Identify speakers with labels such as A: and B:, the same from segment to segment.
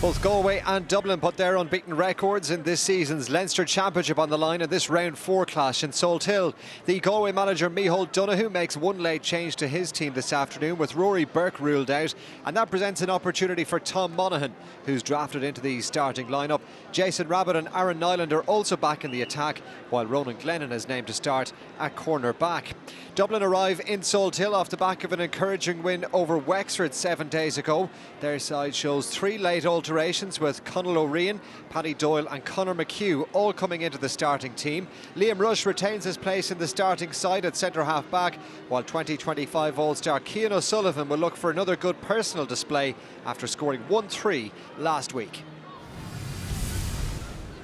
A: Both Galway and Dublin put their unbeaten records in this season's Leinster Championship on the line in this round 4 clash in Salthill. The Galway manager Micheál Donoghue makes one late change to his team this afternoon with Rory Burke ruled out, and that presents an opportunity for Tom Monaghan, who's drafted into the starting lineup. Jason Rabbit and Aaron Nyland are also back in the attack, while Ronan Glennon is named to start at corner back. Dublin arrive in Salthill off the back of an encouraging win over Wexford 7 days ago. Their side shows 3 late alterations, with Conall O'Rian, Paddy Doyle and Conor McHugh all coming into the starting team. Liam Rush retains his place in the starting side at centre-half back, while 2025 All-Star Cian O'Sullivan will look for another good personal display after scoring 1-3 last week.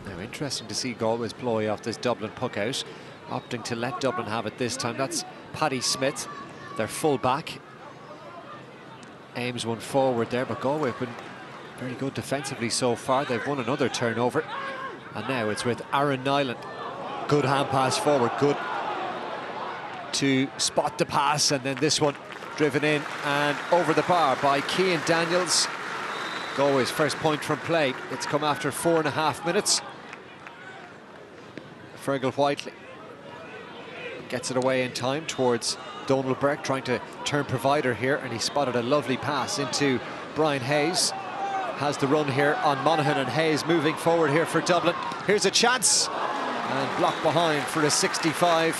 A: Now, interesting to see Galway's ploy off this Dublin puck out, opting to let Dublin have it this time. That's Paddy Smith, their full back. Aims one forward there, but Galway have been very good defensively so far. They've won another turnover, and now it's with Aaron Nyland. Good hand pass forward, good to spot the pass, and then this one driven in and over the bar by Cian Daniels. Galway's first point from play. It's come after 4.5 minutes. Fergal Whiteley gets it away in time towards Donald Burke, trying to turn provider here, and he spotted a lovely pass into Brian Hayes. Has the run here on Monaghan, and Hayes moving forward here for Dublin. Here's a chance, and blocked behind for a 65.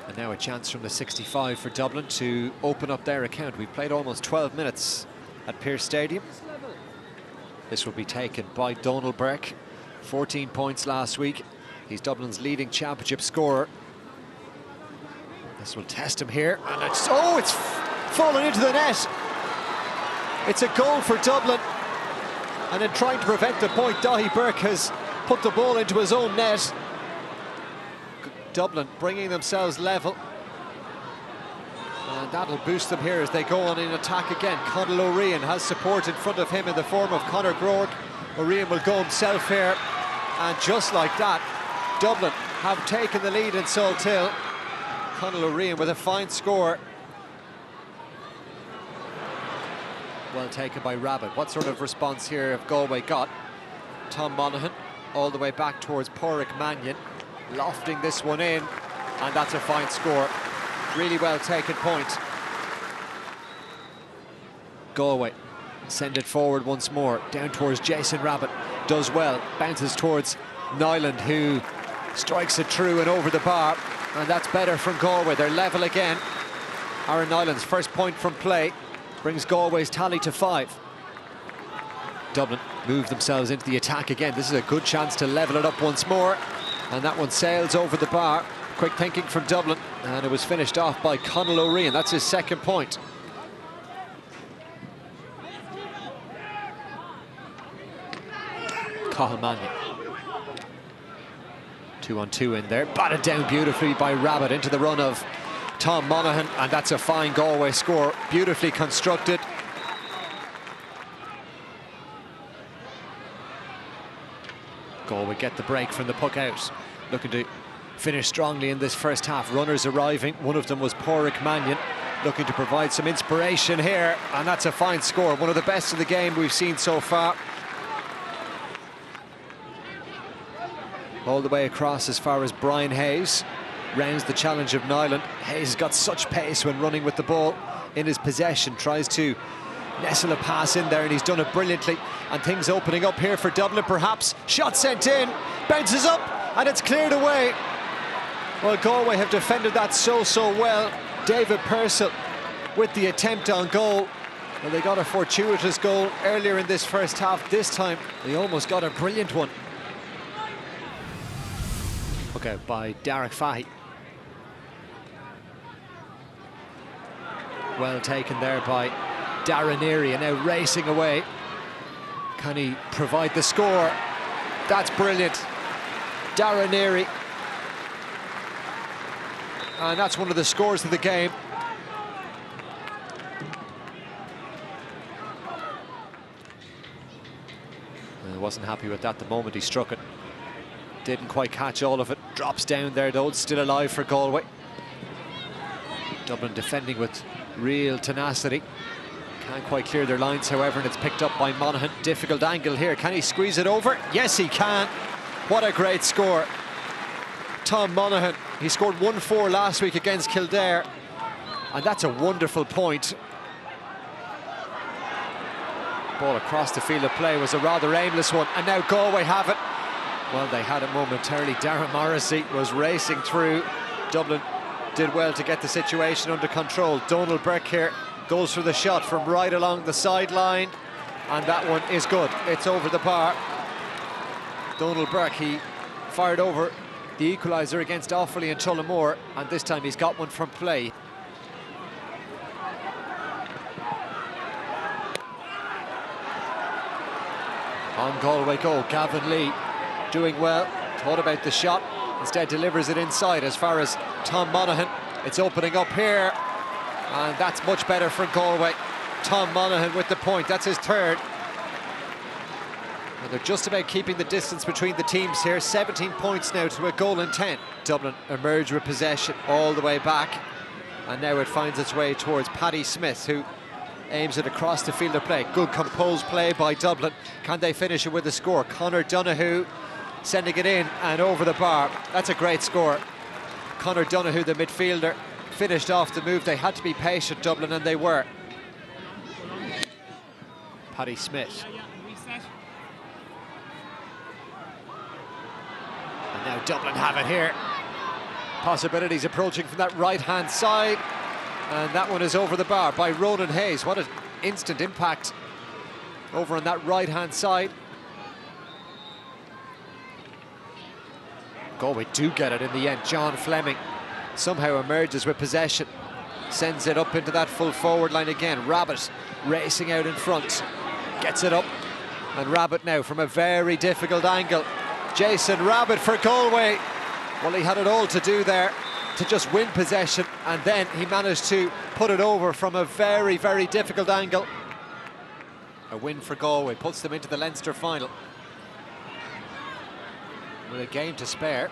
A: And now a chance from the 65 for Dublin to open up their account. We've played almost 12 minutes at Pearse Stadium. This will be taken by Donald Burke. 14 points last week. He's Dublin's leading championship scorer. This will test him here, and it's fallen into the net. It's a goal for Dublin, and in trying to prevent the point, Daithí Burke has put the ball into his own net. Dublin bringing themselves level, and that'll boost them here as they go on in attack again. Conall O'Rian has support in front of him in the form of Conor Groark. O'Rian will go himself here, and just like that, Dublin have taken the lead in Salthill. Conall O'Rian with a fine score. Well taken by Rabbit. What sort of response here have Galway got? Tom Monaghan all the way back towards Pádraig Mannion, lofting this one in, and that's a fine score. Really well taken point. Galway send it forward once more, down towards Jason Rabbit. Does well, bounces towards Nyland, who strikes it through and over the bar, and that's better from Galway. They're level again. Aaron Nyland's first point from play brings Galway's tally to 5. Dublin move themselves into the attack again. This is a good chance to level it up once more, and that one sails over the bar. Quick thinking from Dublin, and it was finished off by Conall O'Rian. That's his second point. Cathal Mannion. 2-on-2 in there, batted down beautifully by Rabbit into the run of Tom Monaghan, and that's a fine Galway score, beautifully constructed. Galway get the break from the puck out, looking to finish strongly in this first half. Runners arriving, one of them was Pádraig Mannion, looking to provide some inspiration here, and that's a fine score, one of the best of the game we've seen so far. All the way across as far as Brian Hayes rounds the challenge of Nyland. Hayes has got such pace when running with the ball in his possession, tries to nestle a pass in there, and he's done it brilliantly. And things opening up here for Dublin perhaps. Shot sent in, bounces up, and it's cleared away. Well, Galway have defended that so well. David Pearse with the attempt on goal. Well, they got a fortuitous goal earlier in this first half. This time they almost got a brilliant one. Okay, by Derek Fahy. Well taken there by Darren Eary, and now racing away. Can he provide the score? That's brilliant. Darren Eary. And that's one of the scores of the game. He wasn't happy with that the moment he struck it. Didn't quite catch all of it. Drops down there though, it's still alive for Galway. Dublin defending with real tenacity. Can't quite clear their lines, however, and it's picked up by Monaghan. Difficult angle here. Can he squeeze it over? Yes, he can. What a great score. Tom Monaghan, he scored 1-4 last week against Kildare, and that's a wonderful point. Ball across the field of play was a rather aimless one, and now Galway have it. Well, they had it momentarily. Darren Morrissey was racing through. Dublin did well to get the situation under control. Donald Burke here goes for the shot from right along the sideline, and that one is good. It's over the bar. Donald Burke, he fired over the equaliser against Offaly and Tullamore, and this time he's got one from play. On Galway goal, Gavin Lee doing well, thought about the shot, instead delivers it inside as far as Tom Monaghan. It's opening up here, and that's much better for Galway. Tom Monaghan with the point, that's his third. And they're just about keeping the distance between the teams here. 17 points now to a goal in 10. Dublin emerge with possession all the way back, and now it finds its way towards Paddy Smith, who aims it across the field of play. Good composed play by Dublin. Can they finish it with a score? Conor Donoghue sending it in and over the bar. That's a great score. Conor Donoghue, the midfielder, finished off the move. They had to be patient, Dublin, and they were. Paddy Smith. And now Dublin have it here. Possibilities approaching from that right-hand side. And that one is over the bar by Ronan Hayes. What an instant impact over on that right-hand side. Galway do get it in the end. John Fleming somehow emerges with possession, sends it up into that full forward line again. Rabbit racing out in front, gets it up, and Rabbit now from a very difficult angle. Jason Rabbit for Galway. Well, he had it all to do there to just win possession, and then he managed to put it over from a very, very difficult angle. A win for Galway puts them into the Leinster final with a game to spare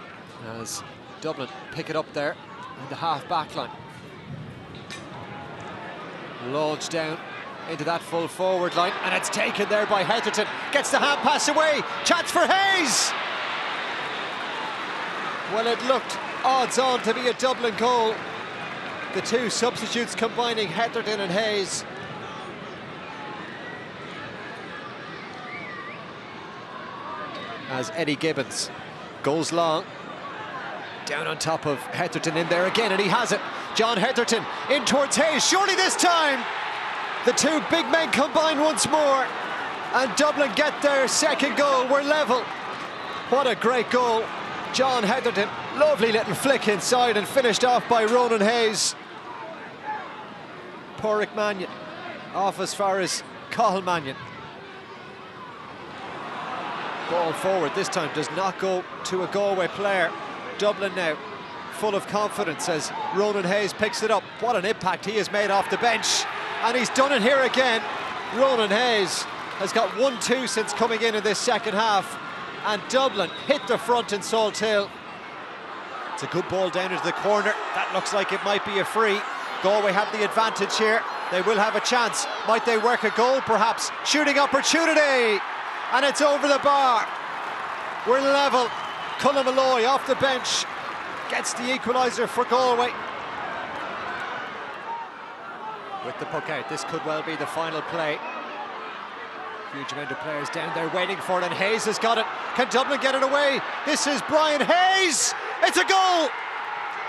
A: as Dublin pick it up there in the half-back line. Launched down into that full forward line, and it's taken there by Heatherton. Gets the hand pass away, chance for Hayes! Well, it looked odds on to be a Dublin goal. The two substitutes combining, Heatherton and Hayes. As Eddie Gibbons goes long, down on top of Heatherton in there again, and he has it. John Heatherton in towards Hayes, surely this time! The two big men combine once more, and Dublin get their second goal. We're level. What a great goal. John Heatherton, lovely little flick inside and finished off by Ronan Hayes. Pádraig Mannion off as far as Cathal Mannion. Ball forward this time does not go to a Galway player. Dublin now full of confidence as Ronan Hayes picks it up. What an impact he has made off the bench, and he's done it here again. Ronan Hayes has got 1-2 since coming in this second half, and Dublin hit the front in Salthill. It's a good ball down into the corner. That looks like it might be a free. Galway have the advantage here. They will have a chance. Might they work a goal, perhaps? Shooting opportunity, and it's over the bar. We're level. Cullen Malloy off the bench gets the equaliser for Galway. With the puck out, this could well be the final play. Huge amount of players down there waiting for it, and Hayes has got it. Can Dublin get it away? This is Brian Hayes. It's a goal,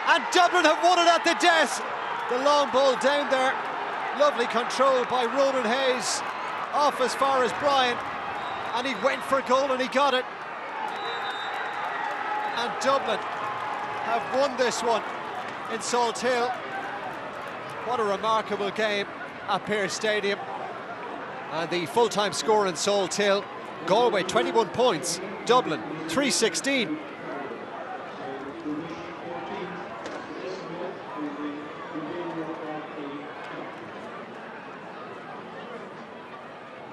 A: and Dublin have won it at the death. The long ball down there, lovely control by Ronan Hayes, off as far as Brian, and he went for a goal and he got it. And Dublin have won this one in Salthill. What a remarkable game at Pearse Stadium. And the full-time score in Salthill, Galway 21 points, Dublin 316.